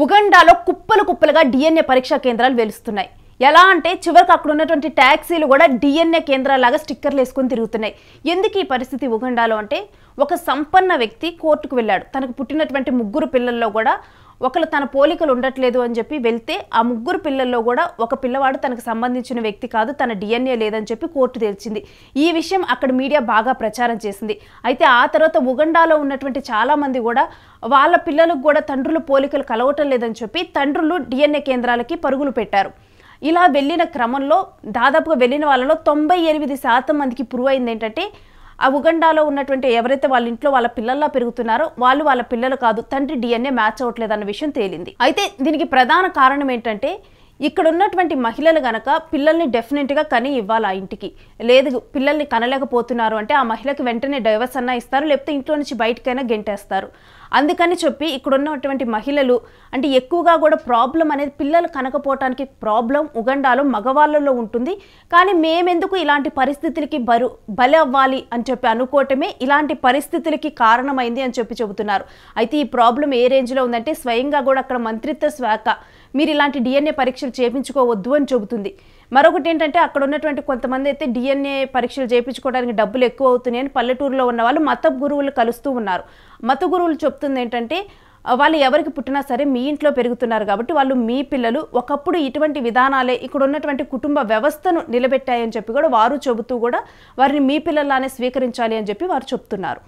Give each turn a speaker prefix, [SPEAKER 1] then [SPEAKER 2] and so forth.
[SPEAKER 1] ఉగండాలో కుప్పలు కుప్పలుగా డిఎన్ఏ పరీక్షా కేంద్రాలు వెలుస్తున్నాయి. ఎలా అంటే చివరికి అక్కడ ఉన్నటువంటి ట్యాక్సీలు కూడా డిఎన్ఏ కేంద్రాలాగా స్టిక్కర్లు వేసుకొని తిరుగుతున్నాయి. ఎందుకు ఈ పరిస్థితి ఉగండాలో అంటే, ఒక సంపన్న వ్యక్తి కోర్టుకు వెళ్ళాడు. తనకు పుట్టినటువంటి 3 పిల్లల్లో కూడా ఒకళ్ళు తన పోలికలు ఉండట్లేదు అని చెప్పి వెళ్తే, ఆ 3 పిల్లల్లో కూడా ఒక పిల్లవాడు తనకు సంబంధించిన వ్యక్తి కాదు, తన డిఎన్ఏ లేదని చెప్పి కోర్టు తేల్చింది. ఈ విషయం అక్కడ మీడియా బాగా ప్రచారం చేసింది. అయితే ఆ తర్వాత ఉగండాలో ఉన్నటువంటి చాలామంది కూడా వాళ్ళ పిల్లలకు కూడా తండ్రుల పోలికలు కలవటం లేదని చెప్పి తండ్రులు డిఎన్ఏ కేంద్రాలకి పరుగులు పెట్టారు. ఇలా వెళ్ళిన క్రమంలో దాదాపుగా వెళ్ళిన వాళ్ళలో 98% మందికి ప్రూవ్ అయింది ఏంటంటే, ఆ ఉగండాలో ఉన్నటువంటి ఎవరైతే వాళ్ళ ఇంట్లో వాళ్ళ పిల్లల్లా పెరుగుతున్నారో వాళ్ళు వాళ్ళ పిల్లలు కాదు, తండ్రి డిఎన్ఏ మ్యాచ్ అవ్వట్లేదు అన్న విషయం తేలింది. అయితే దీనికి ప్రధాన కారణం ఏంటంటే, ఇక్కడ ఉన్నటువంటి మహిళలు గనక పిల్లల్ని డెఫినెట్గా కని ఇవ్వాలి ఆ ఇంటికి. లేదు పిల్లల్ని కనలేకపోతున్నారు అంటే ఆ మహిళకి వెంటనే డైవర్స్ అన్నా ఇస్తారు, లేకపోతే ఇంట్లో నుంచి బయటకైనా గెంటేస్తారు. అందుకని చెప్పి ఇక్కడ ఉన్నటువంటి మహిళలు అంటే ఎక్కువగా కూడా ప్రాబ్లం అనేది పిల్లలు కనకపోవటానికి ప్రాబ్లం ఉగండాలో మగవాళ్ళలో ఉంటుంది. కానీ మేమెందుకు ఇలాంటి పరిస్థితులకి బలి అవ్వాలి అని చెప్పి అనుకోవటమే ఇలాంటి పరిస్థితులకి కారణమైంది అని చెప్పి చెబుతున్నారు. అయితే ఈ ప్రాబ్లం ఏ రేంజ్లో ఉందంటే, స్వయంగా కూడా అక్కడ మంత్రిత్వ శాఖ మీరు ఇలాంటి డిఎన్ఏ పరీక్షలు చేయించుకోవద్దు అని చెబుతుంది. మరొకటి ఏంటంటే, అక్కడ ఉన్నటువంటి కొంతమంది అయితే డిఎన్ఏ పరీక్షలు చేయించుకోవడానికి డబ్బులు ఎక్కువ అవుతున్నాయని పల్లెటూరులో ఉన్న వాళ్ళు మత గురువులు కలుస్తూ ఉన్నారు. మత గురువులు చెప్తుంది ఏంటంటే, వాళ్ళు ఎవరికి పుట్టినా సరే మీ ఇంట్లో పెరుగుతున్నారు కాబట్టి వాళ్ళు మీ పిల్లలు. ఒకప్పుడు ఇటువంటి విధానాలే ఇక్కడ ఉన్నటువంటి కుటుంబ వ్యవస్థను నిలబెట్టాయని చెప్పి కూడా వారు చెబుతూ కూడా వారిని మీ పిల్లల్లానే స్వీకరించాలి అని చెప్పి వారు చెప్తున్నారు.